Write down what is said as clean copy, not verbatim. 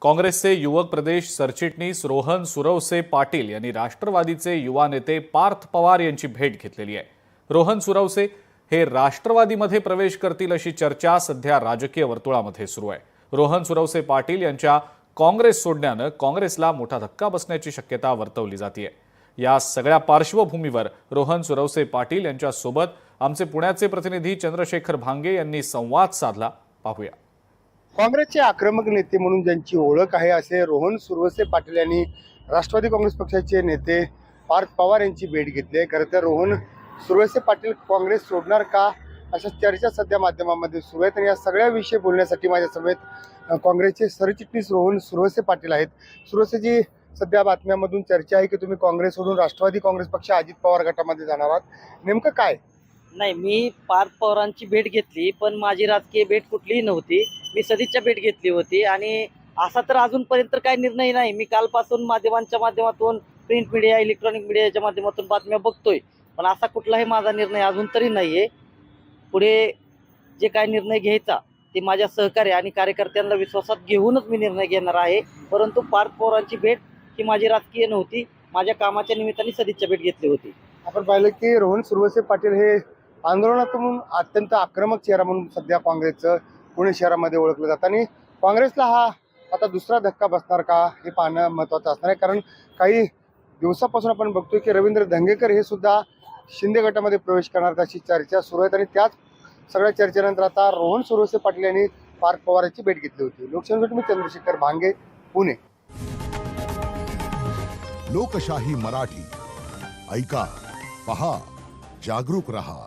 काँग्रेसचे युवक प्रदेश सरचिटणीस रोहन सुरवसे पाटील यांनी राष्ट्रवादीचे युवा नेते पार्थ पवार यांची भेट घेतलेली आहे। रोहन सुरवसे हे राष्ट्रवादीमध्ये प्रवेश करतील अशी चर्चा सध्या राजकीय वर्तुळामध्ये सुरू आहे। रोहन सुरवसे पाटील यांच्या काँग्रेस सोडण्याने काँग्रेसला मोठा धक्का बसण्याची शक्यता वर्तवली जाते। या सगळ्या पार्श्वभूमीवर रोहन सुरवसे पाटील यांच्या सोबत आमचे पुण्याचे प्रतिनिधी चंद्रशेखर भांगे यांनी संवाद साधला। पाहूया। काँग्रेसचे आक्रमक नेते म्हणून ज्यांची ओळख आहे असे रोहन सुरवसे पाटील यांनी राष्ट्रवादी काँग्रेस पक्षाचे नेते पार्थ पवार यांची भेट घेतली। खरं तर रोहन सुरवसे पाटील काँग्रेस सोडणार का अशा चर्चा सध्या माध्यमांमध्ये सुरू आहेत आणि या सगळ्या विषय बोलण्यासाठी माझ्या समेत काँग्रेसचे सरचिटणीस रोहन सुरवसे पाटील आहेत। सुरवसेजी, सध्या बातम्यांमधून चर्चा आहे की तुम्ही काँग्रेस सोडून राष्ट्रवादी काँग्रेस पक्ष अजित पवार गटामध्ये जाणार आहात, नेमकं काय? नाही, मी पार्थ पवारांची भेट घेतली, पण माझी राजकीय भेट कुठलीही नव्हती। मी सदिच्छा भेट घेतली होती आणि असा तर अजूनपर्यंत काही निर्णय नाही। मी कालपासून माध्यमांच्या माध्यमातून, प्रिंट मीडिया, इलेक्ट्रॉनिक मीडियाच्या माध्यमातून बातम्या बघतोय, पण असा कुठलाही माझा निर्णय अजून तरी नाहीये। पुढे जे काय निर्णय घ्यायचा ते माझ्या सहकार्य आणि कार्यकर्त्यांना विश्वासात घेऊनच मी निर्णय घेणार आहे। परंतु पार्थ पवारांची भेट ही माझी राजकीय नव्हती, माझ्या कामाच्या निमित्ताने सदिच्छा भेट घेतली होती। आपण पाहिलं की रोहन सुरवसे पाटील हे आंदोलनातून अत्यंत आक्रमक चेहरा म्हणून सध्या काँग्रेसचं पुणे शहरामध्ये ओळखलं जातं आणि काँग्रेसला हा आता दुसरा धक्का बसणार का हे पाहणं महत्त्वाचं असणार आहे। कारण काही दिवसापासून आपण बघतोय की रवींद्र धंगेकर हे सुद्धा शिंदे गटामध्ये प्रवेश करणार अशी चर्चा सुरू आहेत आणि त्याच सगळ्या चर्चेनंतर आता रोहन सुरवसे पाटील यांनी पार्थ पवार यांची भेट घेतली होती। लोकसभेसाठी मी चंद्रशेखर भांगे, पुणे। लोकशाही मराठी ऐका, पहा, जागरूक रहा।